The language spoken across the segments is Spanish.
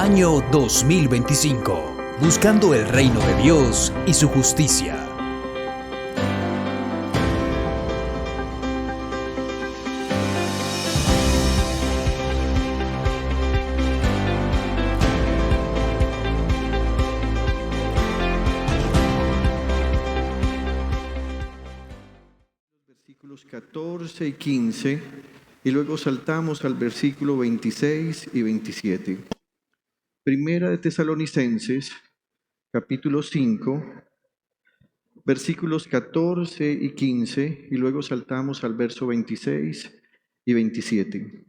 Año 2025. Buscando el reino de Dios y su justicia. Versículos 14 y 15, y luego saltamos al versículo 26 y 27. Primera de Tesalonicenses, capítulo 5, versículos 14 y 15, y luego saltamos al verso 26 y 27.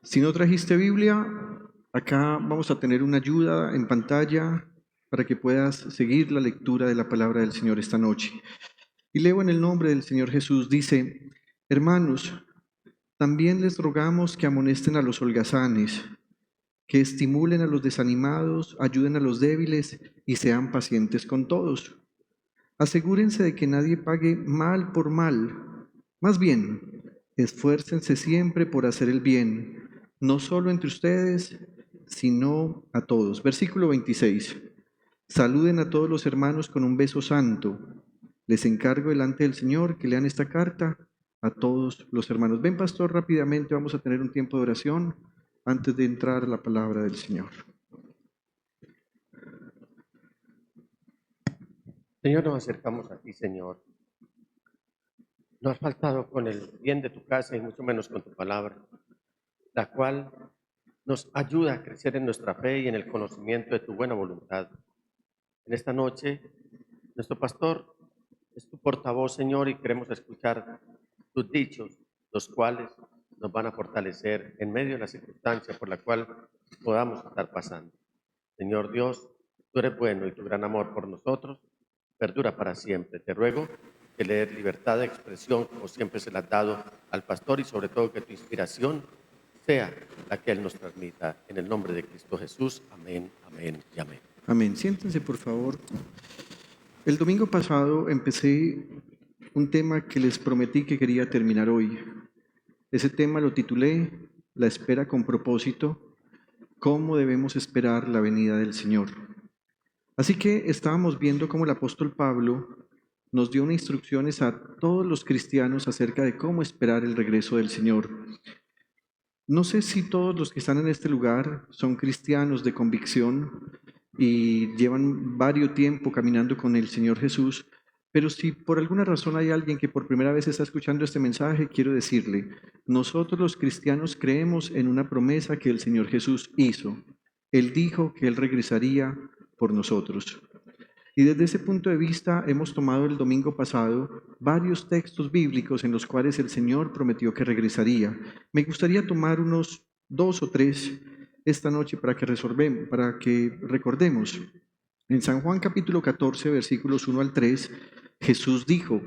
Si no trajiste Biblia, acá vamos a tener una ayuda en pantalla para que puedas seguir la lectura de la palabra del Señor esta noche. Y leo en el nombre del Señor Jesús, dice: hermanos, también les rogamos que amonesten a los holgazanes, que estimulen a los desanimados, ayuden a los débiles y sean pacientes con todos. Asegúrense de que nadie pague mal por mal. Más bien, esfuércense siempre por hacer el bien, no solo entre ustedes, sino a todos. Versículo 26. Saluden a todos los hermanos con un beso santo. Les encargo delante del Señor que lean esta carta a todos los hermanos. Ven, pastor, rápidamente vamos a tener un tiempo de oración antes de entrar a la palabra del Señor. Señor, nos acercamos a ti, Señor. No has faltado con el bien de tu casa y mucho menos con tu palabra, la cual nos ayuda a crecer en nuestra fe y en el conocimiento de tu buena voluntad. En esta noche, nuestro pastor es tu portavoz, Señor, y queremos escuchar tus dichos, los cuales nos van a fortalecer en medio de la circunstancia por la cual podamos estar pasando. Señor Dios, tú eres bueno y tu gran amor por nosotros perdura para siempre. Te ruego que le des libertad de expresión, como siempre se la has dado al pastor, y sobre todo que tu inspiración sea la que él nos transmita. En el nombre de Cristo Jesús. Amén, amén y amén. Amén. Siéntense, por favor. El domingo pasado empecé un tema que les prometí que quería terminar hoy. Ese tema lo titulé La espera con propósito, cómo debemos esperar la venida del Señor. Así que estábamos viendo cómo el apóstol Pablo nos dio unas instrucciones a todos los cristianos acerca de cómo esperar el regreso del Señor. No sé si todos los que están en este lugar son cristianos de convicción y llevan varios tiempo caminando con el Señor Jesús, pero si por alguna razón hay alguien que por primera vez está escuchando este mensaje, quiero decirle, nosotros los cristianos creemos en una promesa que el Señor Jesús hizo. Él dijo que Él regresaría por nosotros. Y desde ese punto de vista hemos tomado el domingo pasado varios textos bíblicos en los cuales el Señor prometió que regresaría. Me gustaría tomar unos 2 o 3 esta noche para que recordemos. En San Juan capítulo 14, versículos 1 al 3, Jesús dijo: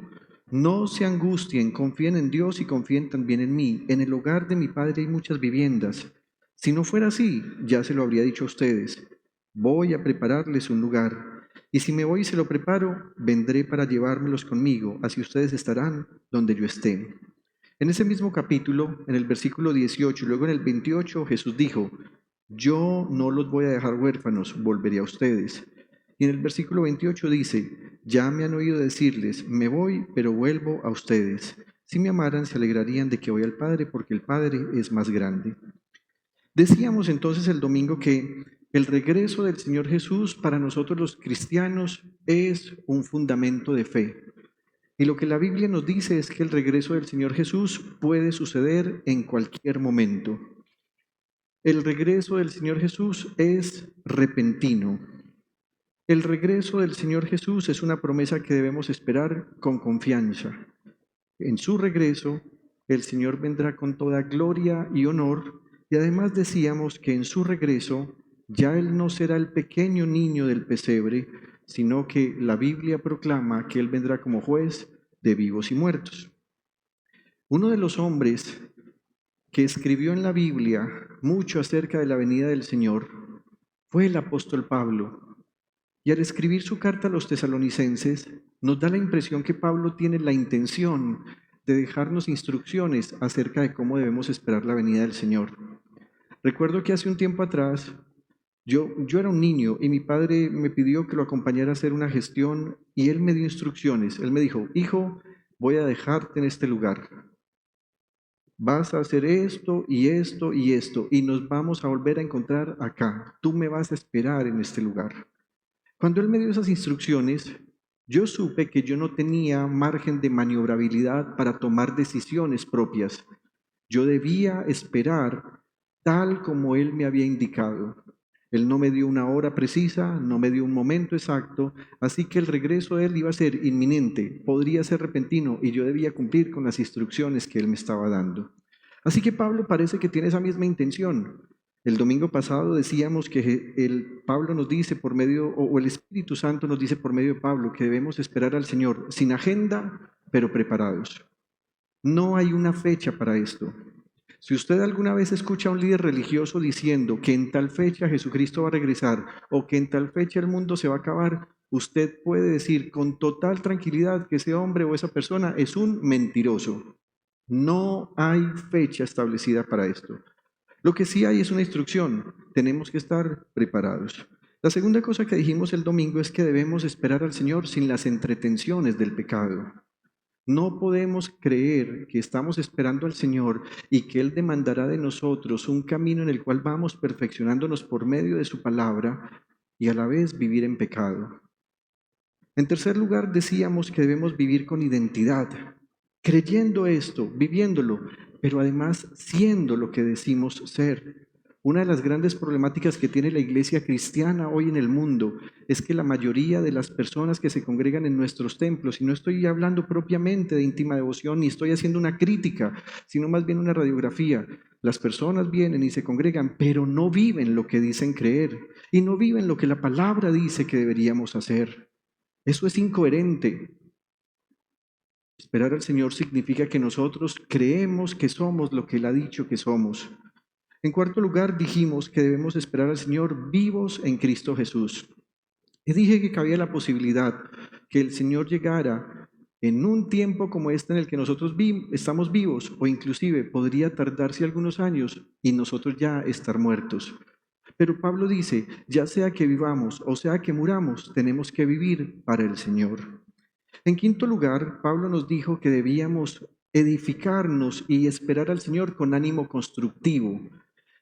no se angustien, confíen en Dios y confíen también en mí. En el hogar de mi Padre hay muchas viviendas. Si no fuera así, ya se lo habría dicho a ustedes. Voy a prepararles un lugar. Y si me voy y se lo preparo, vendré para llevármelos conmigo, así ustedes estarán donde yo esté. En ese mismo capítulo, en el versículo 18 y luego en el 28, Jesús dijo: yo no los voy a dejar huérfanos, volveré a ustedes. Y en el versículo 28 dice: ya me han oído decirles, me voy, pero vuelvo a ustedes. Si me amaran, se alegrarían de que voy al Padre, porque el Padre es más grande. Decíamos entonces el domingo que el regreso del Señor Jesús para nosotros los cristianos es un fundamento de fe. Y lo que la Biblia nos dice es que el regreso del Señor Jesús puede suceder en cualquier momento. El regreso del Señor Jesús es repentino. El regreso del Señor Jesús es una promesa que debemos esperar con confianza. En su regreso, el Señor vendrá con toda gloria y honor, y además decíamos que en su regreso ya Él no será el pequeño niño del pesebre, sino que la Biblia proclama que Él vendrá como juez de vivos y muertos. Uno de los hombres que escribió en la Biblia mucho acerca de la venida del Señor fue el apóstol Pablo. Y al escribir su carta a los tesalonicenses, nos da la impresión que Pablo tiene la intención de dejarnos instrucciones acerca de cómo debemos esperar la venida del Señor. Recuerdo que hace un tiempo atrás, yo era un niño y mi padre me pidió que lo acompañara a hacer una gestión y él me dio instrucciones. Él me dijo, hijo, voy a dejarte en este lugar. Vas a hacer esto y esto y esto y nos vamos a volver a encontrar acá. Tú me vas a esperar en este lugar. Cuando él me dio esas instrucciones, yo supe que yo no tenía margen de maniobrabilidad para tomar decisiones propias. Yo debía esperar tal como él me había indicado. Él no me dio una hora precisa, no me dio un momento exacto, así que el regreso de él iba a ser inminente, podría ser repentino y yo debía cumplir con las instrucciones que él me estaba dando. Así que Pablo parece que tiene esa misma intención. El domingo pasado decíamos que Pablo nos dice por medio, o el Espíritu Santo nos dice por medio de Pablo, que debemos esperar al Señor sin agenda, pero preparados. No hay una fecha para esto. Si usted alguna vez escucha a un líder religioso diciendo que en tal fecha Jesucristo va a regresar o que en tal fecha el mundo se va a acabar, usted puede decir con total tranquilidad que ese hombre o esa persona es un mentiroso. No hay fecha establecida para esto. Lo que sí hay es una instrucción. Tenemos que estar preparados. La segunda cosa que dijimos el domingo es que debemos esperar al Señor sin las entretenciones del pecado. No podemos creer que estamos esperando al Señor y que Él demandará de nosotros un camino en el cual vamos perfeccionándonos por medio de su palabra y a la vez vivir en pecado. En tercer lugar, decíamos que debemos vivir con identidad, creyendo esto, viviéndolo, pero además siendo lo que decimos ser. Una de las grandes problemáticas que tiene la iglesia cristiana hoy en el mundo es que la mayoría de las personas que se congregan en nuestros templos, y no estoy hablando propiamente de íntima devoción, ni estoy haciendo una crítica, sino más bien una radiografía, las personas vienen y se congregan, pero no viven lo que dicen creer, y no viven lo que la palabra dice que deberíamos hacer. Eso es incoherente. Esperar al Señor significa que nosotros creemos que somos lo que Él ha dicho que somos. En cuarto lugar, dijimos que debemos esperar al Señor vivos en Cristo Jesús. Y dije que cabía la posibilidad que el Señor llegara en un tiempo como este en el que nosotros estamos vivos, o inclusive podría tardarse algunos años y nosotros ya estar muertos. Pero Pablo dice, ya sea que vivamos o sea que muramos, tenemos que vivir para el Señor. En quinto lugar, Pablo nos dijo que debíamos edificarnos y esperar al Señor con ánimo constructivo.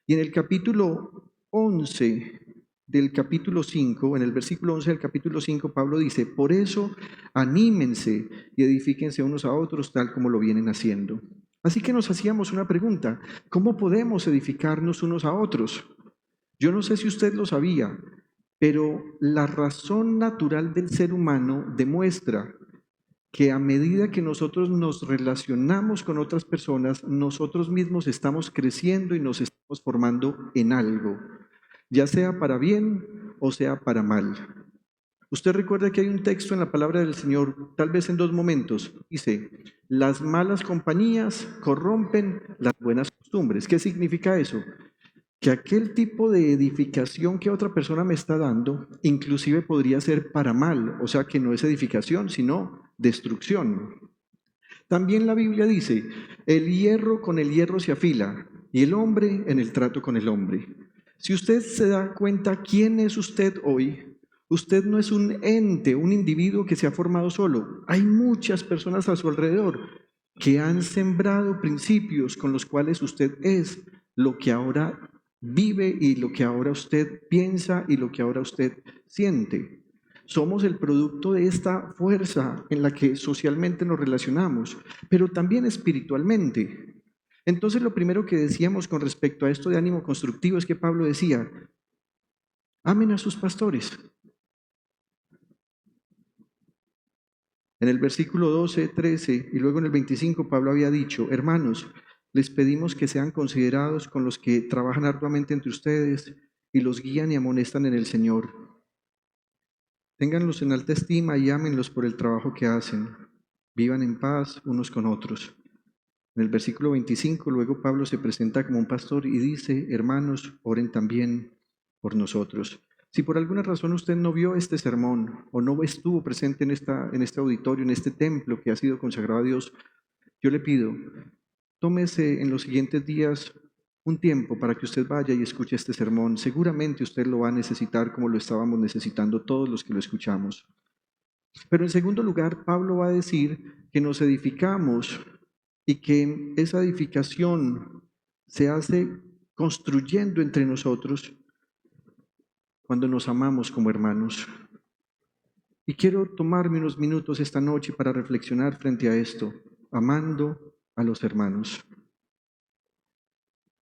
Y en el capítulo 11 del capítulo 5, en el versículo 11 del capítulo 5, Pablo dice, por eso anímense y edifíquense unos a otros tal como lo vienen haciendo. Así que nos hacíamos una pregunta, ¿cómo podemos edificarnos unos a otros? Yo no sé si usted lo sabía, pero la razón natural del ser humano demuestra que a medida que nosotros nos relacionamos con otras personas, nosotros mismos estamos creciendo y nos estamos formando en algo, ya sea para bien o sea para mal. Usted recuerda que hay un texto en la palabra del Señor, tal vez en dos momentos, dice, las malas compañías corrompen las buenas costumbres. ¿Qué significa eso? Que aquel tipo de edificación que otra persona me está dando, inclusive podría ser para mal, o sea que no es edificación, sino destrucción. También la Biblia dice, el hierro con el hierro se afila y el hombre en el trato con el hombre. Si usted se da cuenta quién es usted hoy, usted no es un ente, un individuo que se ha formado solo. Hay muchas personas a su alrededor que han sembrado principios con los cuales usted es lo que ahora vive y lo que ahora usted piensa y lo que ahora usted siente. Somos el producto de esta fuerza en la que socialmente nos relacionamos, pero también espiritualmente. Entonces, lo primero que decíamos con respecto a esto de ánimo constructivo es que Pablo decía, amen a sus pastores. En el versículo 12, 13 y luego en el 25, Pablo había dicho, hermanos, les pedimos que sean considerados con los que trabajan arduamente entre ustedes y los guían y amonestan en el Señor. Ténganlos en alta estima y ámenlos por el trabajo que hacen. Vivan en paz unos con otros. En el versículo 25, luego Pablo se presenta como un pastor y dice, hermanos, oren también por nosotros. Si por alguna razón usted no vio este sermón o no estuvo presente en este auditorio, en este templo que ha sido consagrado a Dios, yo le pido, tómese en los siguientes días un tiempo para que usted vaya y escuche este sermón. Seguramente usted lo va a necesitar como lo estábamos necesitando todos los que lo escuchamos. Pero en segundo lugar, Pablo va a decir que nos edificamos y que esa edificación se hace construyendo entre nosotros cuando nos amamos como hermanos. Y quiero tomarme unos minutos esta noche para reflexionar frente a esto, amando a los hermanos.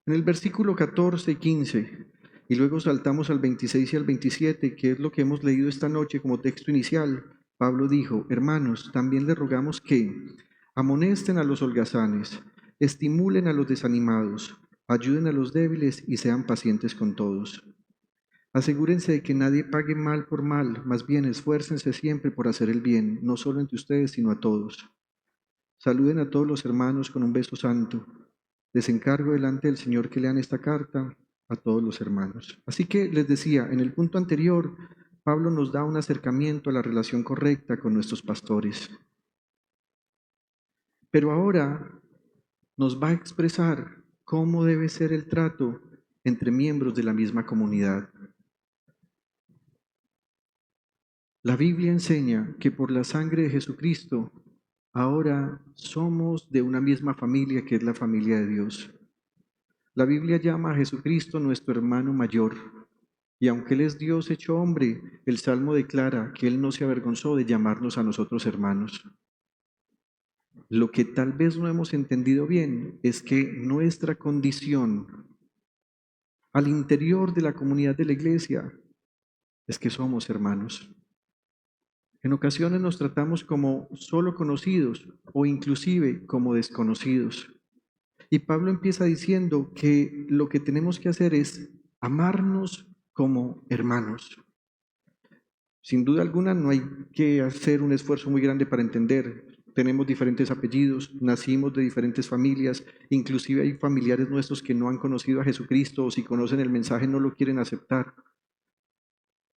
En el versículo 14 y 15, y luego saltamos al 26 y al 27, que es lo que hemos leído esta noche como texto inicial, Pablo dijo: hermanos, también les rogamos que amonesten a los holgazanes, estimulen a los desanimados, ayuden a los débiles y sean pacientes con todos. Asegúrense de que nadie pague mal por mal, más bien esfuércense siempre por hacer el bien, no solo entre ustedes, sino a todos. Saluden a todos los hermanos con un beso santo. Les encargo delante del Señor que lean esta carta a todos los hermanos. Así que les decía, en el punto anterior, Pablo nos da un acercamiento a la relación correcta con nuestros pastores. Pero ahora nos va a expresar cómo debe ser el trato entre miembros de la misma comunidad. La Biblia enseña que por la sangre de Jesucristo ahora somos de una misma familia, que es la familia de Dios. La Biblia llama a Jesucristo nuestro hermano mayor, y aunque Él es Dios hecho hombre, el Salmo declara que Él no se avergonzó de llamarnos a nosotros hermanos. Lo que tal vez no hemos entendido bien es que nuestra condición al interior de la comunidad de la iglesia es que somos hermanos. En ocasiones nos tratamos como solo conocidos o inclusive como desconocidos. Y Pablo empieza diciendo que lo que tenemos que hacer es amarnos como hermanos. Sin duda alguna no hay que hacer un esfuerzo muy grande para entender. Tenemos diferentes apellidos, nacimos de diferentes familias, inclusive hay familiares nuestros que no han conocido a Jesucristo o si conocen el mensaje no lo quieren aceptar.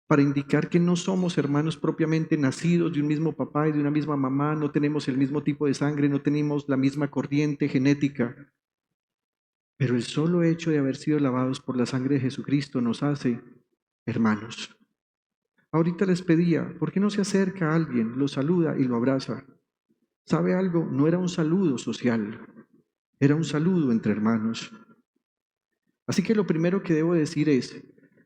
Para indicar que no somos hermanos propiamente nacidos de un mismo papá y de una misma mamá, no tenemos el mismo tipo de sangre, no tenemos la misma corriente genética. Pero el solo hecho de haber sido lavados por la sangre de Jesucristo nos hace hermanos. Ahorita les pedía, ¿por qué no se acerca a alguien, lo saluda y lo abraza? ¿Sabe algo? No era un saludo social, era un saludo entre hermanos. Así que lo primero que debo decir es,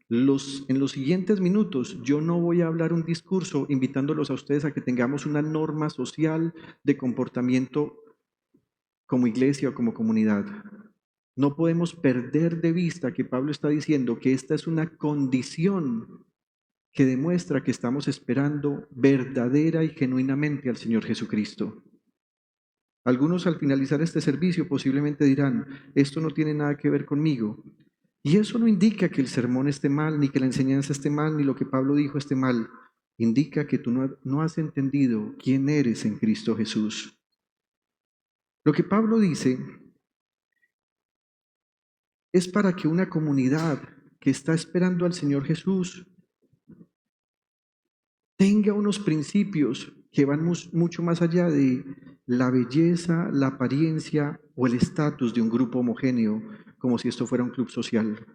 en los siguientes minutos yo no voy a hablar un discurso invitándolos a ustedes a que tengamos una norma social de comportamiento como iglesia o como comunidad. No podemos perder de vista que Pablo está diciendo que esta es una condición que demuestra que estamos esperando verdadera y genuinamente al Señor Jesucristo. Algunos al finalizar este servicio posiblemente dirán, esto no tiene nada que ver conmigo. Y eso no indica que el sermón esté mal, ni que la enseñanza esté mal, ni lo que Pablo dijo esté mal. Indica que tú no has entendido quién eres en Cristo Jesús. Lo que Pablo dice es para que una comunidad que está esperando al Señor Jesús tenga unos principios que van mucho más allá de la belleza, la apariencia o el estatus de un grupo homogéneo, como si esto fuera un club social.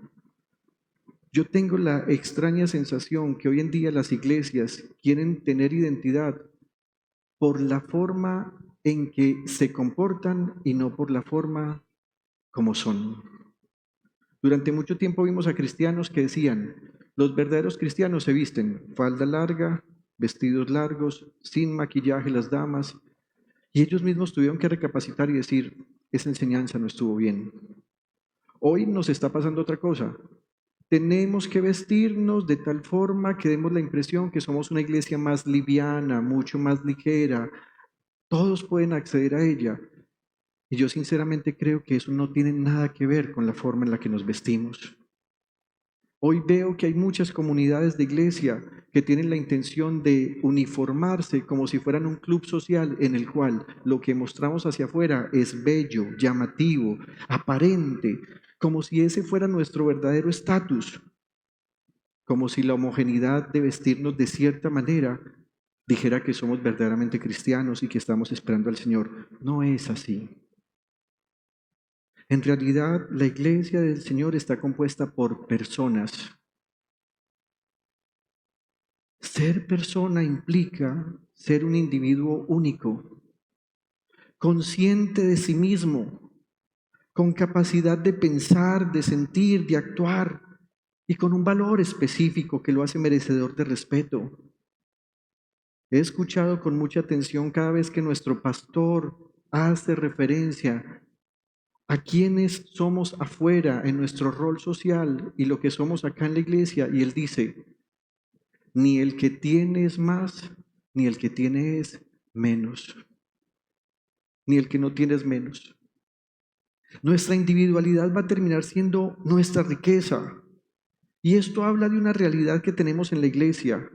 Yo tengo la extraña sensación que hoy en día las iglesias quieren tener identidad por la forma en que se comportan y no por la forma como son. Durante mucho tiempo vimos a cristianos que decían, los verdaderos cristianos se visten falda larga, vestidos largos, sin maquillaje las damas, y ellos mismos tuvieron que recapacitar y decir, esa enseñanza no estuvo bien. Hoy nos está pasando otra cosa. Tenemos que vestirnos de tal forma que demos la impresión que somos una iglesia más liviana, mucho más ligera. Todos pueden acceder a ella. Y yo sinceramente creo que eso no tiene nada que ver con la forma en la que nos vestimos. Hoy veo que hay muchas comunidades de iglesia que tienen la intención de uniformarse como si fueran un club social en el cual lo que mostramos hacia afuera es bello, llamativo, aparente, como si ese fuera nuestro verdadero estatus, como si la homogeneidad de vestirnos de cierta manera dijera que somos verdaderamente cristianos y que estamos esperando al Señor. No es así. En realidad, la iglesia del Señor está compuesta por personas. Ser persona implica ser un individuo único, consciente de sí mismo, con capacidad de pensar, de sentir, de actuar y con un valor específico que lo hace merecedor de respeto. He escuchado con mucha atención cada vez que nuestro pastor hace referencia a quienes somos afuera en nuestro rol social y lo que somos acá en la iglesia, y él dice, ni el que tiene es más, ni el que tiene es menos, ni el que no tiene es menos. Nuestra individualidad va a terminar siendo nuestra riqueza. Y esto habla de una realidad que tenemos en la iglesia.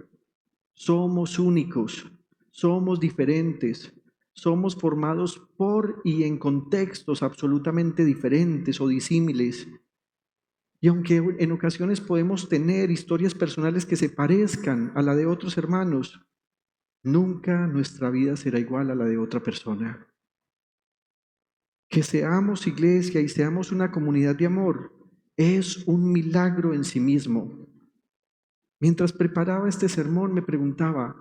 Somos únicos, somos diferentes, somos formados por y en contextos absolutamente diferentes o disímiles. Y aunque en ocasiones podemos tener historias personales que se parezcan a la de otros hermanos, nunca nuestra vida será igual a la de otra persona. Que seamos iglesia y seamos una comunidad de amor es un milagro en sí mismo. Mientras preparaba este sermón me preguntaba,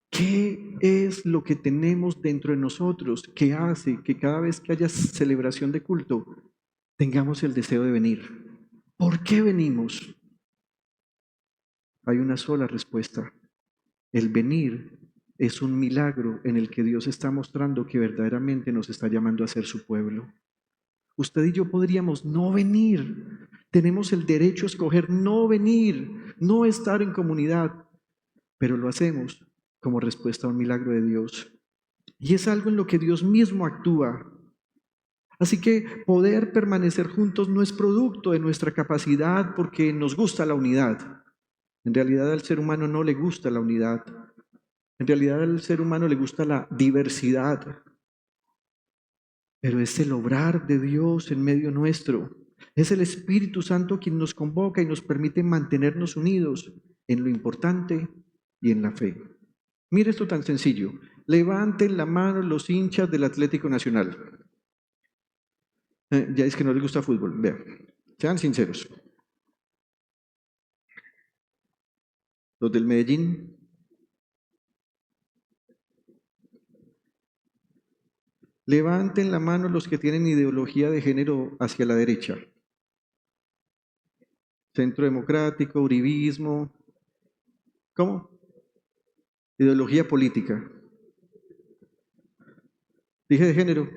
¿qué es lo que tenemos dentro de nosotros que hace que cada vez que haya celebración de culto tengamos el deseo de venir? ¿Por qué venimos? Hay una sola respuesta. El venir es un milagro en el que Dios está mostrando que verdaderamente nos está llamando a ser su pueblo. Usted y yo podríamos no venir. Tenemos el derecho a escoger no venir, no estar en comunidad, pero lo hacemos como respuesta a un milagro de Dios. Y es algo en lo que Dios mismo actúa. Así que poder permanecer juntos no es producto de nuestra capacidad porque nos gusta la unidad. En realidad al ser humano no le gusta la unidad. En realidad al ser humano le gusta la diversidad. Pero es el obrar de Dios en medio nuestro. Es el Espíritu Santo quien nos convoca y nos permite mantenernos unidos en lo importante y en la fe. Mire esto tan sencillo. Levanten la mano los hinchas del Atlético Nacional. Ya es que no les gusta fútbol. Vean, sean sinceros. Los del Medellín. Levanten la mano los que tienen ideología de género hacia la derecha. Centro Democrático, uribismo. ¿Cómo? Ideología política. Dije de género.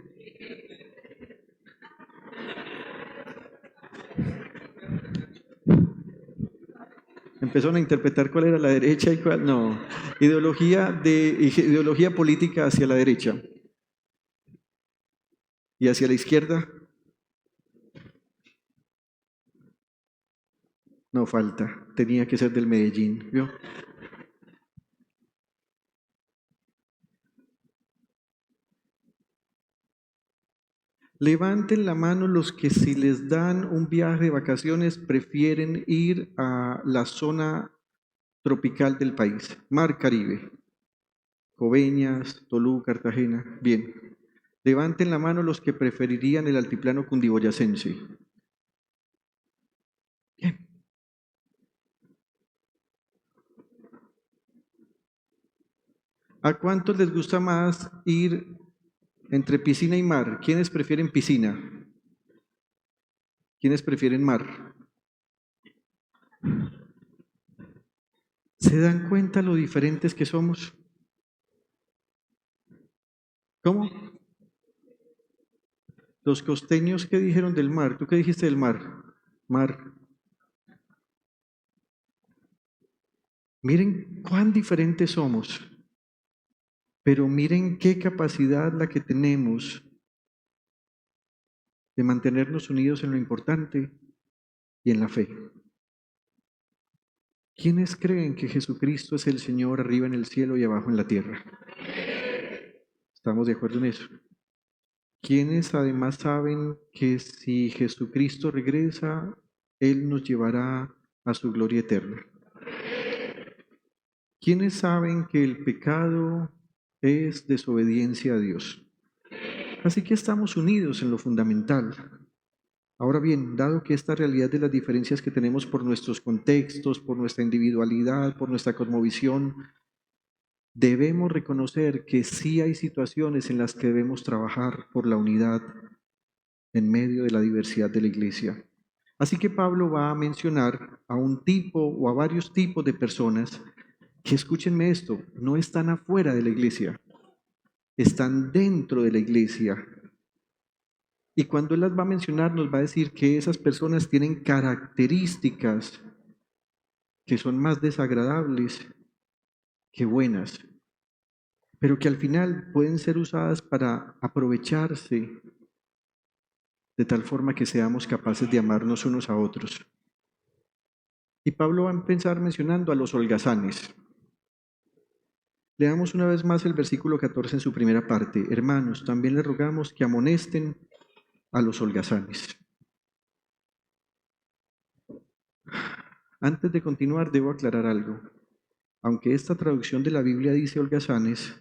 Empezaron a interpretar cuál era la derecha y cuál no. Ideología política hacia la derecha. ¿Y hacia la izquierda? No falta. Tenía que ser del Medellín. ¿Vio? Levanten la mano los que si les dan un viaje de vacaciones prefieren ir a la zona tropical del país, Mar Caribe, Coveñas, Tolú, Cartagena. Bien. Levanten la mano los que preferirían el altiplano cundiboyacense. Bien. ¿A cuántos les gusta más ir entre piscina y mar? ¿Quiénes prefieren piscina? ¿Quiénes prefieren mar? ¿Se dan cuenta lo diferentes que somos? ¿Cómo? Los costeños, ¿qué dijeron del mar? ¿Tú qué dijiste del mar? Mar. Miren cuán diferentes somos, pero miren qué capacidad la que tenemos de mantenernos unidos en lo importante y en la fe. ¿Quiénes creen que Jesucristo es el Señor arriba en el cielo y abajo en la tierra? ¿Estamos de acuerdo en eso? ¿Quiénes además saben que si Jesucristo regresa, Él nos llevará a su gloria eterna? ¿Quiénes saben que el pecado es desobediencia a Dios? Así que estamos unidos en lo fundamental. Ahora bien, dado que esta realidad de las diferencias que tenemos por nuestros contextos, por nuestra individualidad, por nuestra cosmovisión, debemos reconocer que sí hay situaciones en las que debemos trabajar por la unidad en medio de la diversidad de la iglesia. Así que Pablo va a mencionar a un tipo o a varios tipos de personas que, escúchenme esto, no están afuera de la iglesia, están dentro de la iglesia. Y cuando él las va a mencionar, nos va a decir que esas personas tienen características que son más desagradables que buenas, pero que al final pueden ser usadas para aprovecharse de tal forma que seamos capaces de amarnos unos a otros. Y Pablo va a empezar mencionando a los holgazanes. Leamos una vez más el versículo 14 en su primera parte. Hermanos, también les rogamos que amonesten a los holgazanes. Antes de continuar, debo aclarar algo. Aunque esta traducción de la Biblia dice holgazanes,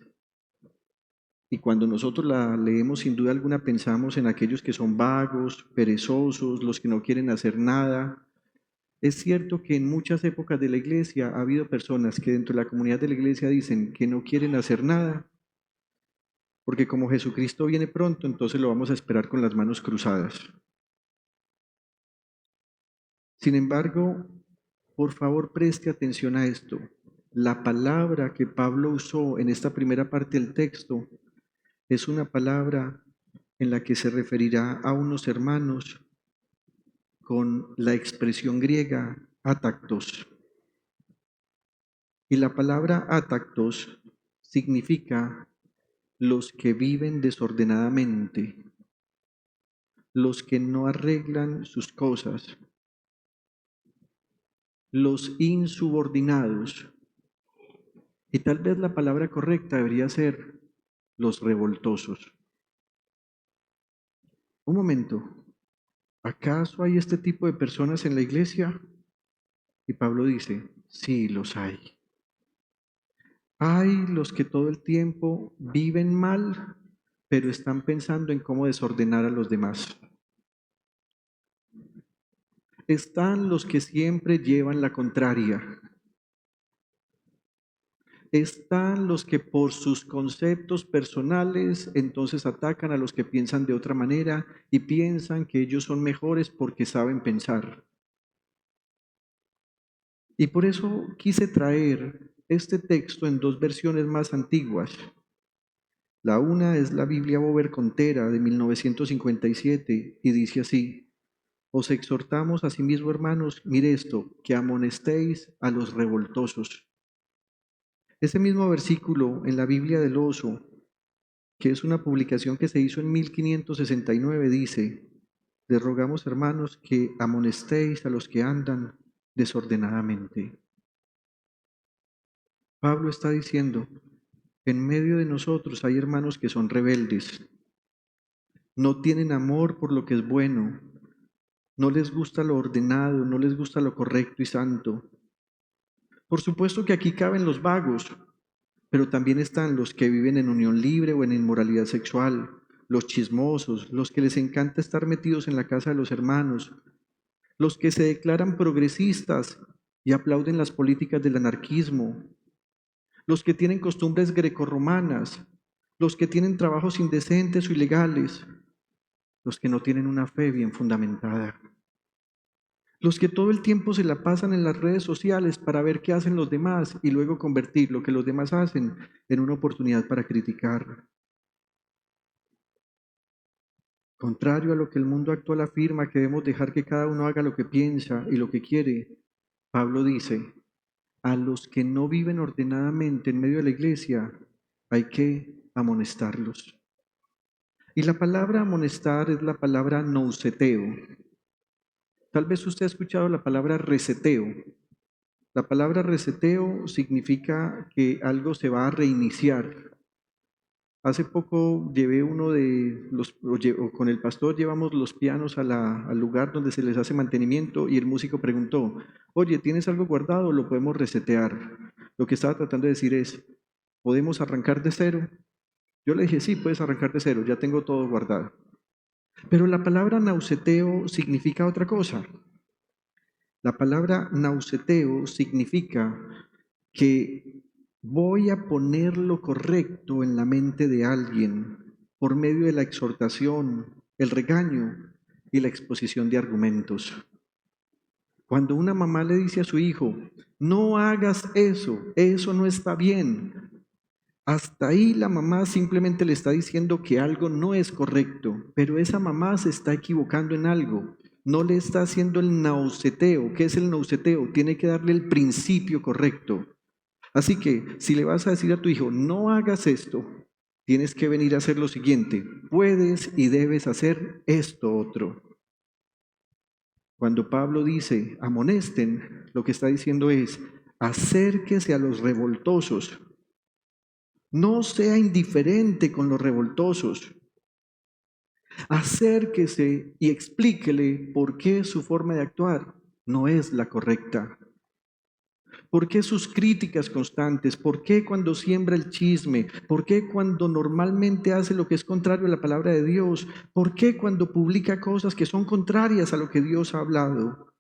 y cuando nosotros la leemos, sin duda alguna pensamos en aquellos que son vagos, perezosos, los que no quieren hacer nada. Es cierto que en muchas épocas de la iglesia ha habido personas que dentro de la comunidad de la iglesia dicen que no quieren hacer nada, porque como Jesucristo viene pronto, entonces lo vamos a esperar con las manos cruzadas. Sin embargo, por favor preste atención a esto. La palabra que Pablo usó en esta primera parte del texto es una palabra en la que se referirá a unos hermanos con la expresión griega atactos. Y la palabra atactos significa los que viven desordenadamente, los que no arreglan sus cosas, los insubordinados. Y tal vez la palabra correcta debería ser los revoltosos. Un momento, ¿acaso hay este tipo de personas en la iglesia? Y Pablo dice, sí, los hay. Hay los que todo el tiempo viven mal, pero están pensando en cómo desordenar a los demás. Están los que siempre llevan la contraria. Están los que por sus conceptos personales entonces atacan a los que piensan de otra manera y piensan que ellos son mejores porque saben pensar. Y por eso quise traer este texto en dos versiones más antiguas. La una es la Biblia Bover Contera de 1957 y dice así: os exhortamos asimismo, hermanos, mire esto, que amonestéis a los revoltosos. Ese mismo versículo en la Biblia del Oso, que es una publicación que se hizo en 1569, dice: les rogamos, hermanos, que amonestéis a los que andan desordenadamente. Pablo está diciendo, en medio de nosotros hay hermanos que son rebeldes, no tienen amor por lo que es bueno, no les gusta lo ordenado, no les gusta lo correcto y santo. Por supuesto que aquí caben los vagos, pero también están los que viven en unión libre o en inmoralidad sexual, los chismosos, los que les encanta estar metidos en la casa de los hermanos, los que se declaran progresistas y aplauden las políticas del anarquismo, los que tienen costumbres grecorromanas, los que tienen trabajos indecentes o ilegales, los que no tienen una fe bien fundamentada, los que todo el tiempo se la pasan en las redes sociales para ver qué hacen los demás y luego convertir lo que los demás hacen en una oportunidad para criticar. Contrario a lo que el mundo actual afirma, que debemos dejar que cada uno haga lo que piensa y lo que quiere, Pablo dice, a los que no viven ordenadamente en medio de la iglesia hay que amonestarlos. Y la palabra amonestar es la palabra nouseteo. Tal vez usted ha escuchado la palabra reseteo. La palabra reseteo significa que algo se va a reiniciar. Hace poco llevé uno de los, o con el pastor llevamos los pianos al lugar donde se les hace mantenimiento y el músico preguntó, oye, ¿tienes algo guardado o lo podemos resetear? Lo que estaba tratando de decir es, ¿podemos arrancar de cero? Yo le dije, sí, puedes arrancar de cero, ya tengo todo guardado. Pero la palabra nauseteo significa otra cosa. La palabra nauseteo significa que voy a poner lo correcto en la mente de alguien por medio de la exhortación, el regaño y la exposición de argumentos. Cuando una mamá le dice a su hijo, no hagas eso no está bien, hasta ahí la mamá simplemente le está diciendo que algo no es correcto, pero esa mamá se está equivocando en algo. No le está haciendo el nauseteo. ¿Qué es el nauseteo? Tiene que darle el principio correcto. Así que si le vas a decir a tu hijo, no hagas esto, tienes que venir a hacer lo siguiente. Puedes y debes hacer esto otro. Cuando Pablo dice, amonesten, lo que está diciendo es, acérquese a los revoltosos. No sea indiferente con los revoltosos. Acérquese y explíquele por qué su forma de actuar no es la correcta. ¿Por qué sus críticas constantes? ¿Por qué cuando siembra el chisme? ¿Por qué cuando normalmente hace lo que es contrario a la palabra de Dios? ¿Por qué cuando publica cosas que son contrarias a lo que Dios ha hablado?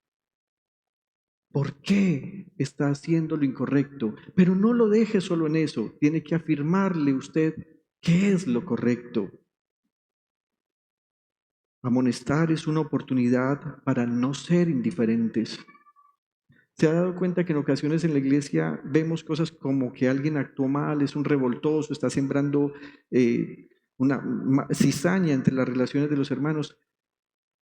¿Por qué está haciendo lo incorrecto? Pero no lo deje solo en eso. Tiene que afirmarle usted qué es lo correcto. Amonestar es una oportunidad para no ser indiferentes. ¿Se ha dado cuenta que en ocasiones en la iglesia vemos cosas como que alguien actuó mal, es un revoltoso, está sembrando una cizaña entre las relaciones de los hermanos?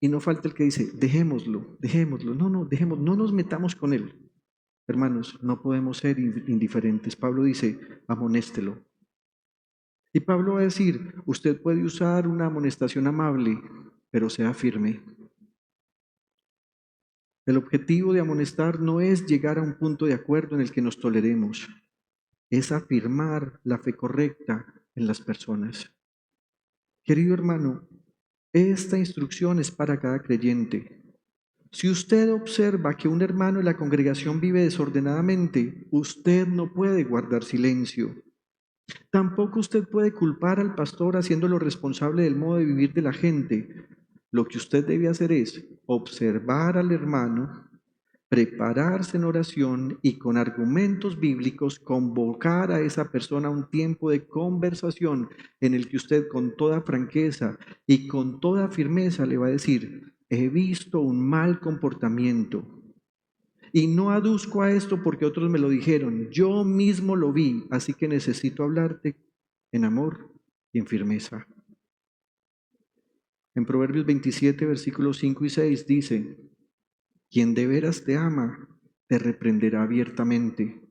Y no falta el que dice, dejémoslo, no nos metamos con él. Hermanos, no podemos ser indiferentes. Pablo dice, amonéstelo. Y Pablo va a decir, usted puede usar una amonestación amable, pero sea firme. El objetivo de amonestar no es llegar a un punto de acuerdo en el que nos toleremos, es afirmar la fe correcta en las personas. Querido hermano, esta instrucción es para cada creyente. Si usted observa que un hermano en la congregación vive desordenadamente, usted no puede guardar silencio. Tampoco usted puede culpar al pastor haciéndolo responsable del modo de vivir de la gente. Lo que usted debe hacer es observar al hermano, prepararse en oración y con argumentos bíblicos convocar a esa persona a un tiempo de conversación en el que usted con toda franqueza y con toda firmeza le va a decir, he visto un mal comportamiento y no aduzco a esto porque otros me lo dijeron, yo mismo lo vi, así que necesito hablarte en amor y en firmeza. En Proverbios 27, versículos 5 y 6 dice, quien de veras te ama, te reprenderá abiertamente.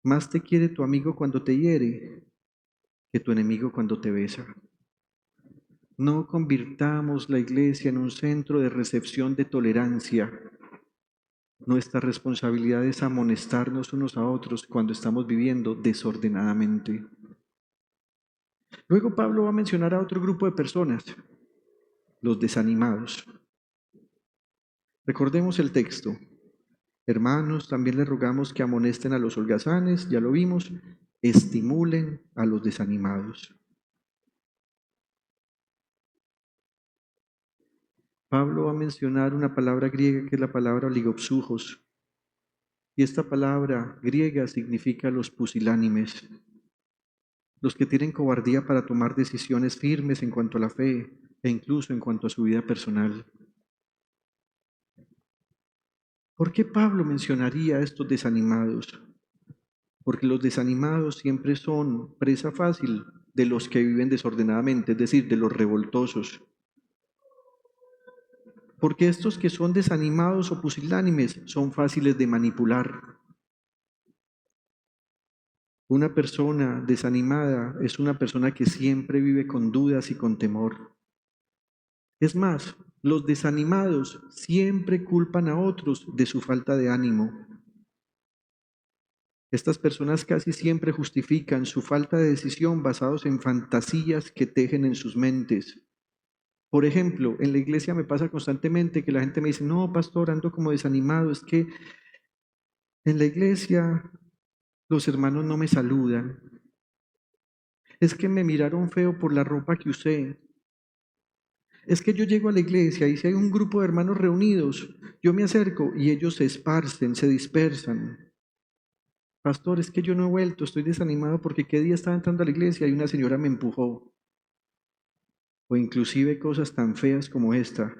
Más te quiere tu amigo cuando te hiere que tu enemigo cuando te besa. No convirtamos la iglesia en un centro de recepción de tolerancia. Nuestra responsabilidad es amonestarnos unos a otros cuando estamos viviendo desordenadamente. Luego Pablo va a mencionar a otro grupo de personas, los desanimados. Recordemos el texto. Hermanos, también les rogamos que amonesten a los holgazanes, ya lo vimos, estimulen a los desanimados. Pablo va a mencionar una palabra griega que es la palabra oligopsujos. Y esta palabra griega significa los pusilánimes, los que tienen cobardía para tomar decisiones firmes en cuanto a la fe e incluso en cuanto a su vida personal. ¿Por qué Pablo mencionaría a estos desanimados? Porque los desanimados siempre son presa fácil de los que viven desordenadamente, es decir, de los revoltosos. Porque estos que son desanimados o pusilánimes son fáciles de manipular. Una persona desanimada es una persona que siempre vive con dudas y con temor. Es más, los desanimados siempre culpan a otros de su falta de ánimo. Estas personas casi siempre justifican su falta de decisión basados en fantasías que tejen en sus mentes. Por ejemplo, en la iglesia me pasa constantemente que la gente me dice, no, pastor, ando como desanimado, es que en la iglesia los hermanos no me saludan, es que me miraron feo por la ropa que usé, Es que yo llego a la iglesia y si hay un grupo de hermanos reunidos, yo me acerco y ellos se esparcen, se dispersan. Pastor, es que yo no he vuelto, estoy desanimado porque qué día estaba entrando a la iglesia y una señora me empujó. O inclusive cosas tan feas como esta.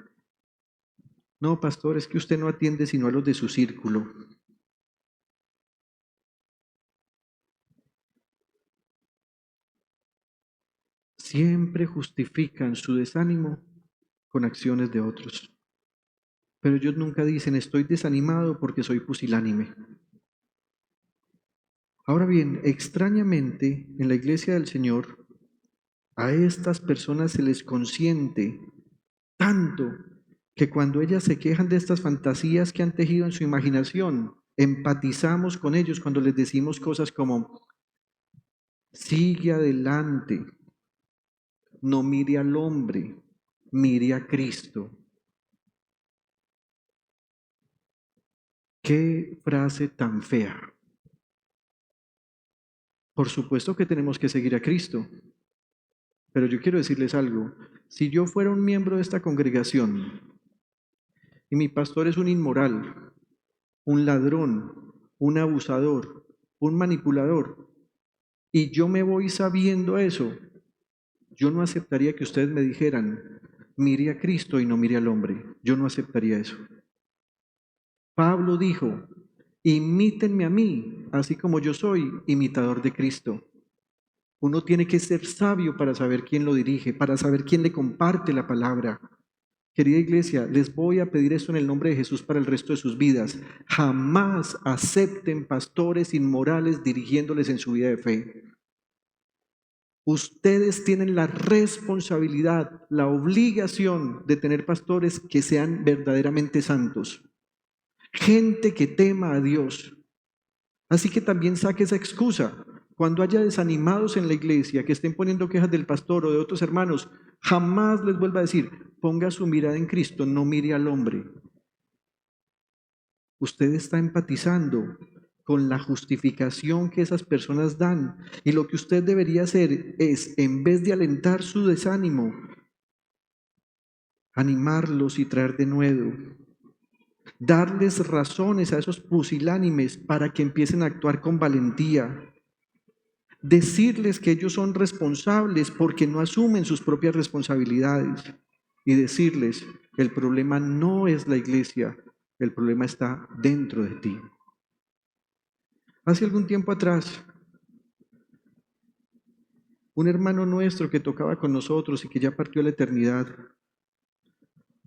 No, pastor, es que usted no atiende sino a los de su círculo. Siempre justifican su desánimo con acciones de otros. Pero ellos nunca dicen, estoy desanimado porque soy pusilánime. Ahora bien, extrañamente, en la iglesia del Señor, a estas personas se les consiente tanto que cuando ellas se quejan de estas fantasías que han tejido en su imaginación, empatizamos con ellos cuando les decimos cosas como, sigue adelante, no mire al hombre, mire a Cristo. ¡Qué frase tan fea! Por supuesto que tenemos que seguir a Cristo, pero yo quiero decirles algo. Si yo fuera un miembro de esta congregación y mi pastor es un inmoral, un ladrón, un abusador, un manipulador, y yo me voy sabiendo eso, yo no aceptaría que ustedes me dijeran, mire a Cristo y no mire al hombre. Yo no aceptaría eso. Pablo dijo, imítenme a mí, así como yo soy imitador de Cristo. Uno tiene que ser sabio para saber quién lo dirige, para saber quién le comparte la palabra. Querida iglesia, les voy a pedir esto en el nombre de Jesús para el resto de sus vidas. Jamás acepten pastores inmorales dirigiéndoles en su vida de fe. Ustedes tienen la responsabilidad, la obligación de tener pastores que sean verdaderamente santos. Gente que tema a Dios. Así que también saque esa excusa. Cuando haya desanimados en la iglesia que estén poniendo quejas del pastor o de otros hermanos, jamás les vuelva a decir, ponga su mirada en Cristo, no mire al hombre. Usted está empatizando con la justificación que esas personas dan. Y lo que usted debería hacer es, en vez de alentar su desánimo, animarlos y traer de nuevo. Darles razones a esos pusilánimes para que empiecen a actuar con valentía. Decirles que ellos son responsables porque no asumen sus propias responsabilidades. Y decirles, el problema no es la iglesia, el problema está dentro de ti. Hace algún tiempo atrás, un hermano nuestro que tocaba con nosotros y que ya partió a la eternidad,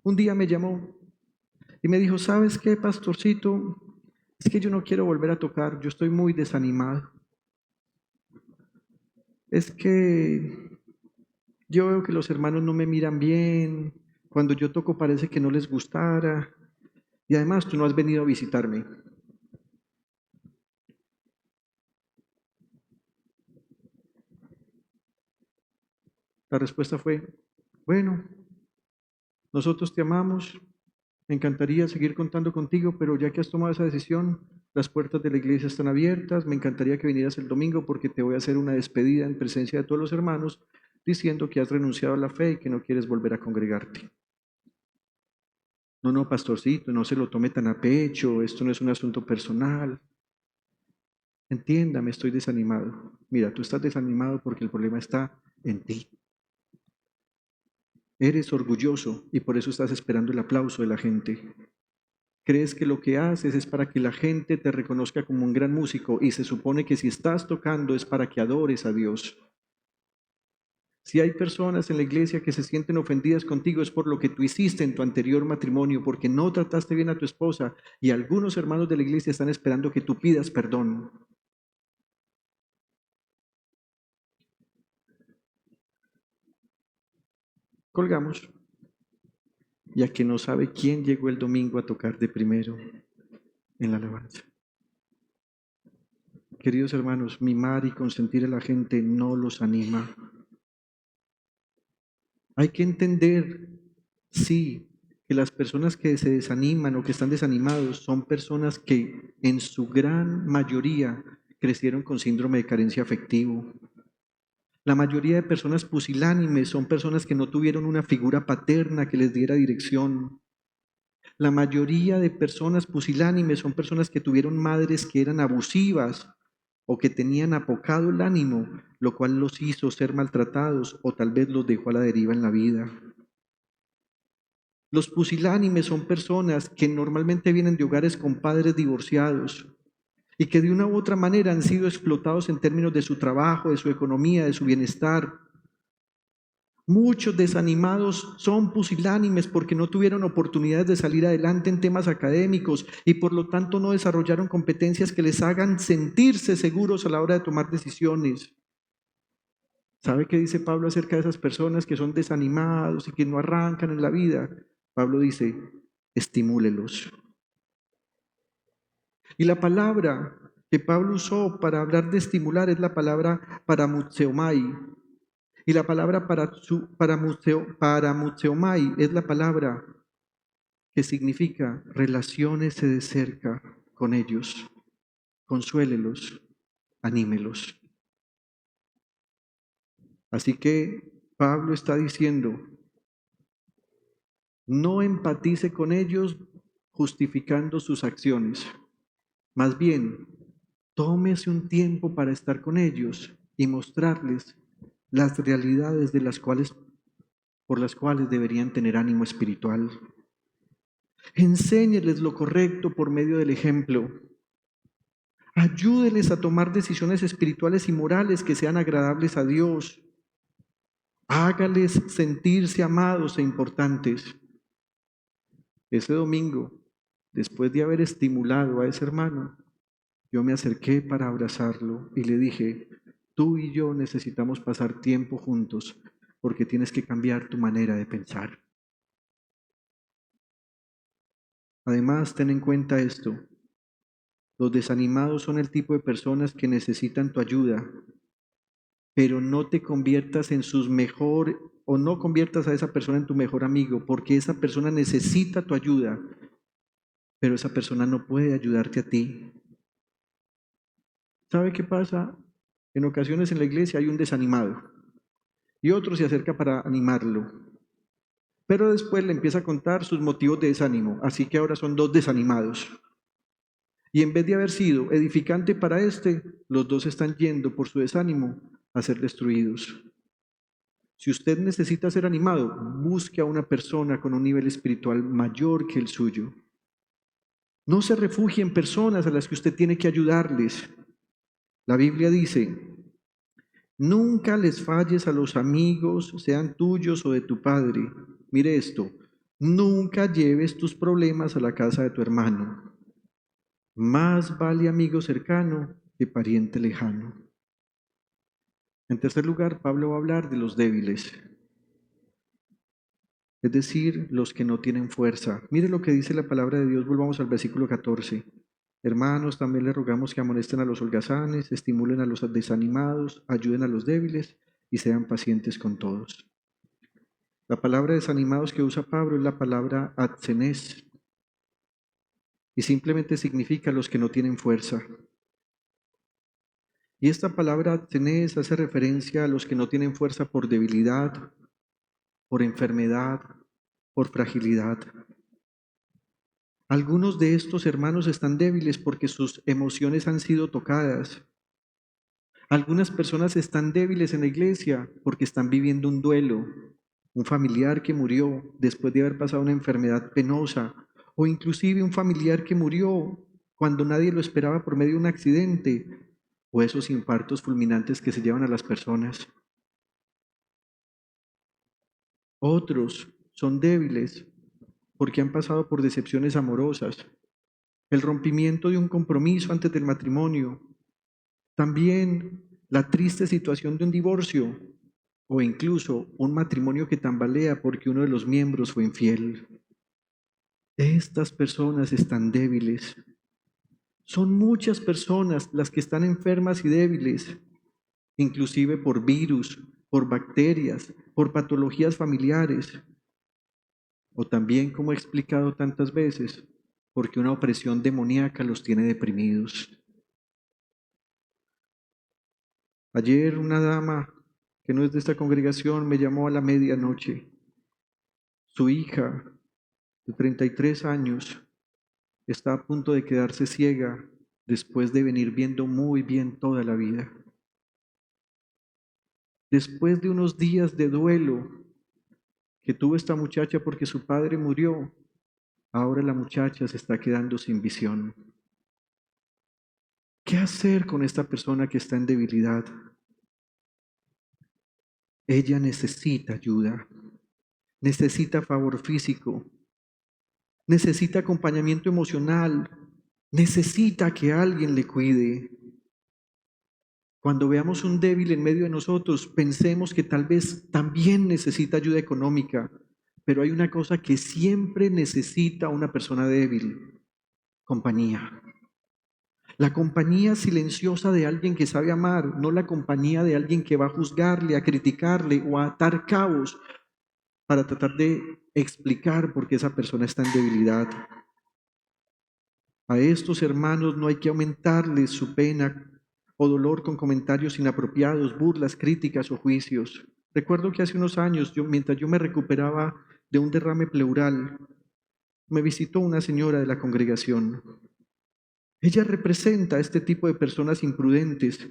un día me llamó y me dijo, ¿sabes qué, pastorcito? Es que yo no quiero volver a tocar, yo estoy muy desanimado. Es que yo veo que los hermanos no me miran bien, cuando yo toco parece que no les gustara, y además tú no has venido a visitarme. La respuesta fue, bueno, nosotros te amamos, me encantaría seguir contando contigo, pero ya que has tomado esa decisión, las puertas de la iglesia están abiertas, me encantaría que vinieras el domingo porque te voy a hacer una despedida en presencia de todos los hermanos, diciendo que has renunciado a la fe y que no quieres volver a congregarte. No, pastorcito, no se lo tome tan a pecho, esto no es un asunto personal. Entiéndame, estoy desanimado. Mira, tú estás desanimado porque el problema está en ti. Eres orgulloso y por eso estás esperando el aplauso de la gente. Crees que lo que haces es para que la gente te reconozca como un gran músico y se supone que si estás tocando es para que adores a Dios. Si hay personas en la iglesia que se sienten ofendidas contigo es por lo que tú hiciste en tu anterior matrimonio, porque no trataste bien a tu esposa y algunos hermanos de la iglesia están esperando que tú pidas perdón. Colgamos. Ya que no sabe quién llegó el domingo a tocar de primero en la alabanza. Queridos hermanos, mimar y consentir a la gente no los anima. Hay que entender, sí, que las personas que se desaniman o que están desanimados son personas que en su gran mayoría crecieron con síndrome de carencia afectivo. La mayoría de personas pusilánimes son personas que no tuvieron una figura paterna que les diera dirección. La mayoría de personas pusilánimes son personas que tuvieron madres que eran abusivas o que tenían apocado el ánimo, lo cual los hizo ser maltratados o tal vez los dejó a la deriva en la vida. Los pusilánimes son personas que normalmente vienen de hogares con padres divorciados y que de una u otra manera han sido explotados en términos de su trabajo, de su economía, de su bienestar. Muchos desanimados son pusilánimes porque no tuvieron oportunidades de salir adelante en temas académicos y por lo tanto no desarrollaron competencias que les hagan sentirse seguros a la hora de tomar decisiones. ¿Sabe qué dice Pablo acerca de esas personas que son desanimados y que no arrancan en la vida? Pablo dice, estimúlelos. Y la palabra que Pablo usó para hablar de estimular es la palabra paramutseomai. Y la palabra paramutseomai es la palabra que significa relaciónese de cerca con ellos, consuélelos, anímelos. Así que Pablo está diciendo, no empatice con ellos justificando sus acciones. Más bien, tómese un tiempo para estar con ellos y mostrarles las realidades por las cuales deberían tener ánimo espiritual. Enséñeles lo correcto por medio del ejemplo. Ayúdeles a tomar decisiones espirituales y morales que sean agradables a Dios. Hágales sentirse amados e importantes. Ese domingo, después de haber estimulado a ese hermano, yo me acerqué para abrazarlo y le dije, tú y yo necesitamos pasar tiempo juntos porque tienes que cambiar tu manera de pensar. Además, ten en cuenta esto. Los desanimados son el tipo de personas que necesitan tu ayuda, pero no te conviertas en sus mejor o no conviertas a esa persona en tu mejor amigo, porque esa persona necesita tu ayuda, pero esa persona no puede ayudarte a ti. ¿Sabe qué pasa? En ocasiones en la iglesia hay un desanimado y otro se acerca para animarlo, pero después le empieza a contar sus motivos de desánimo, así que ahora son dos desanimados. Y en vez de haber sido edificante para los dos están yendo por su desánimo a ser destruidos. Si usted necesita ser animado, busque a una persona con un nivel espiritual mayor que el suyo. No se refugie en personas a las que usted tiene que ayudarles. La Biblia dice, nunca les falles a los amigos, sean tuyos o de tu padre. Mire esto, nunca lleves tus problemas a la casa de tu hermano. Más vale amigo cercano que pariente lejano. En tercer lugar, Pablo va a hablar de los débiles, es decir, los que no tienen fuerza. Mire lo que dice la palabra de Dios, volvamos al versículo 14. Hermanos, también les rogamos que amonesten a los holgazanes, estimulen a los desanimados, ayuden a los débiles y sean pacientes con todos. La palabra desanimados que usa Pablo es la palabra atzenés y simplemente significa los que no tienen fuerza. Y esta palabra atzenés hace referencia a los que no tienen fuerza por debilidad, por enfermedad, por fragilidad. Algunos de estos hermanos están débiles porque sus emociones han sido tocadas. Algunas personas están débiles en la iglesia porque están viviendo un duelo, un familiar que murió después de haber pasado una enfermedad penosa, o inclusive un familiar que murió cuando nadie lo esperaba por medio de un accidente, o esos infartos fulminantes que se llevan a las personas. Otros son débiles porque han pasado por decepciones amorosas, el rompimiento de un compromiso antes del matrimonio, también la triste situación de un divorcio o incluso un matrimonio que tambalea porque uno de los miembros fue infiel. Estas personas están débiles. Son muchas personas las que están enfermas y débiles, inclusive por virus, por bacterias, por patologías familiares, o también, como he explicado tantas veces, porque una opresión demoníaca los tiene deprimidos. Ayer una dama que no es de esta congregación, me llamó a la medianoche. Su hija, de 33 años, está a punto de quedarse ciega después de venir viendo muy bien toda la vida. Después de unos días de duelo que tuvo esta muchacha porque su padre murió, ahora la muchacha se está quedando sin visión. ¿Qué hacer con esta persona que está en debilidad? Ella necesita ayuda, necesita favor físico, necesita acompañamiento emocional, necesita que alguien le cuide. Cuando veamos un débil en medio de nosotros, pensemos que tal vez también necesita ayuda económica, pero hay una cosa que siempre necesita una persona débil: compañía. La compañía silenciosa de alguien que sabe amar, no la compañía de alguien que va a juzgarle, a criticarle o a atar cabos para tratar de explicar por qué esa persona está en debilidad. A estos hermanos no hay que aumentarles su pena o dolor con comentarios inapropiados, burlas, críticas o juicios. Recuerdo que hace unos años, mientras yo me recuperaba de un derrame pleural, me visitó una señora de la congregación. Ella representa a este tipo de personas imprudentes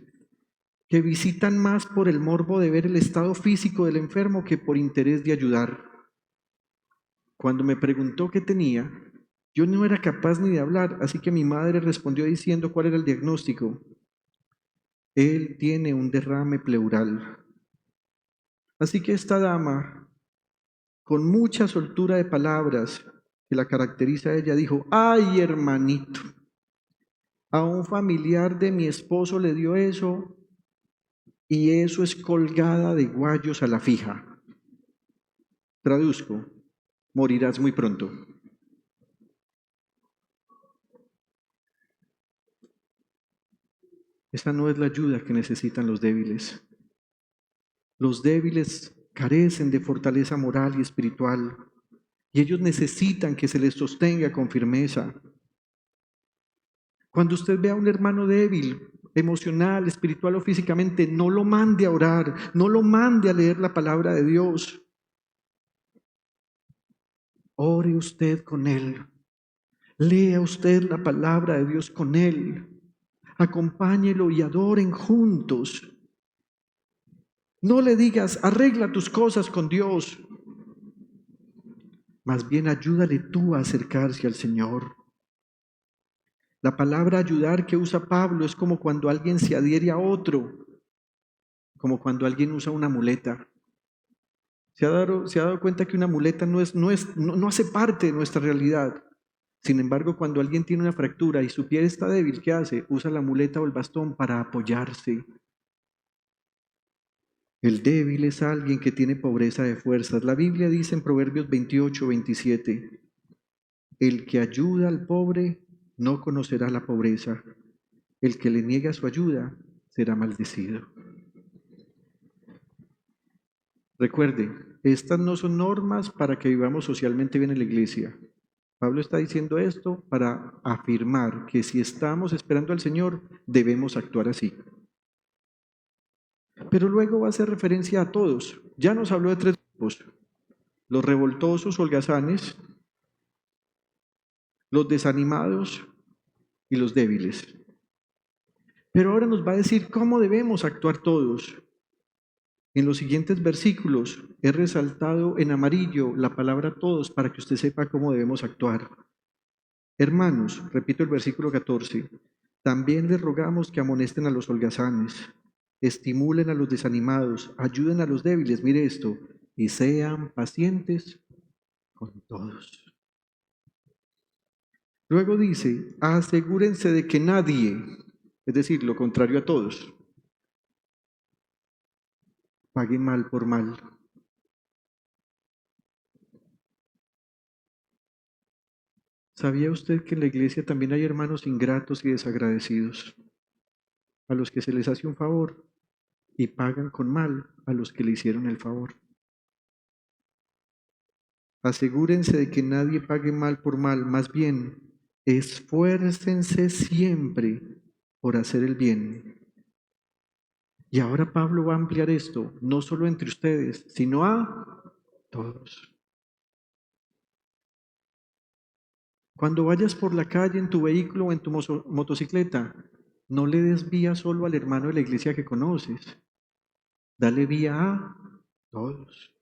que visitan más por el morbo de ver el estado físico del enfermo que por interés de ayudar. Cuando me preguntó qué tenía, yo no era capaz ni de hablar, así que mi madre respondió diciendo cuál era el diagnóstico. Él tiene un derrame pleural. Así que esta dama, con mucha soltura de palabras que la caracteriza a ella, dijo: ¡ay, hermanito! A un familiar de mi esposo le dio eso y eso es colgada de guayos a la fija. Traduzco: morirás muy pronto. Esa no es la ayuda que necesitan los débiles. Los débiles carecen de fortaleza moral y espiritual y ellos necesitan que se les sostenga con firmeza. Cuando usted vea a un hermano débil, emocional, espiritual o físicamente, no lo mande a orar, no lo mande a leer la palabra de Dios. Ore usted con él, lea usted la palabra de Dios con él, acompáñelo y adoren juntos. No le digas: arregla tus cosas con Dios. Más bien ayúdale tú a acercarse al Señor. La palabra ayudar que usa Pablo es como cuando alguien se adhiere a otro, como cuando alguien usa una muleta. ¿Se ha dado cuenta que una muleta no hace parte de nuestra realidad? Sin embargo, cuando alguien tiene una fractura y su pie está débil, ¿qué hace? Usa la muleta o el bastón para apoyarse. El débil es alguien que tiene pobreza de fuerzas. La Biblia dice en Proverbios 28-27, el que ayuda al pobre no conocerá la pobreza. El que le niega su ayuda será maldecido. Recuerde, estas no son normas para que vivamos socialmente bien en la iglesia. Pablo está diciendo esto para afirmar que si estamos esperando al Señor, debemos actuar así. Pero luego va a hacer referencia a todos. Ya nos habló de 3 grupos: los revoltosos, holgazanes, los desanimados y los débiles. Pero ahora nos va a decir cómo debemos actuar todos. En los siguientes versículos he resaltado en amarillo la palabra todos para que usted sepa cómo debemos actuar. Hermanos, repito el versículo 14, también les rogamos que amonesten a los holgazanes, estimulen a los desanimados, ayuden a los débiles, mire esto, y sean pacientes con todos. Luego dice, asegúrense de que nadie, es decir, lo contrario a todos, pague mal por mal. ¿Sabía usted que en la iglesia también hay hermanos ingratos y desagradecidos, a los que se les hace un favor y pagan con mal a los que le hicieron el favor? Asegúrense de que nadie pague mal por mal, más bien, esfuércense siempre por hacer el bien. Y ahora Pablo va a ampliar esto, no solo entre ustedes, sino a todos. Cuando vayas por la calle en tu vehículo o en tu motocicleta, no le des vía solo al hermano de la iglesia que conoces. Dale vía a todos.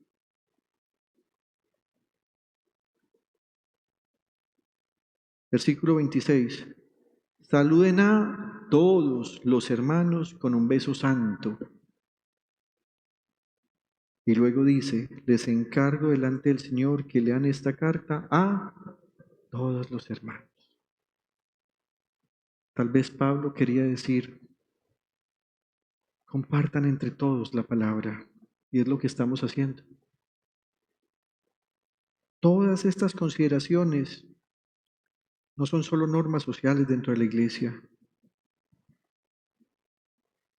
Versículo 26. Saluden a todos los hermanos con un beso santo. Y luego dice, les encargo delante del Señor que lean esta carta a todos los hermanos. Tal vez Pablo quería decir, compartan entre todos la palabra, y es lo que estamos haciendo. Todas estas consideraciones no son solo normas sociales dentro de la iglesia.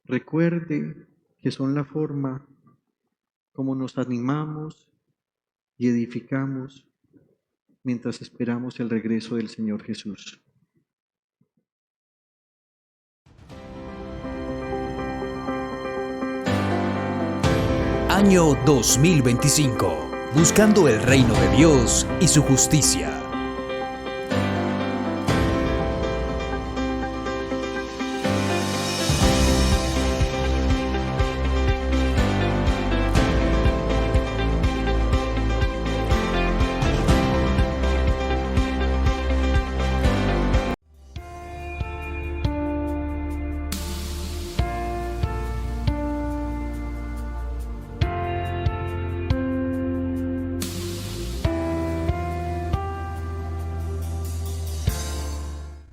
Recuerde que son la forma como nos animamos y edificamos mientras esperamos el regreso del Señor Jesús. Año 2025. Buscando el reino de Dios y su justicia.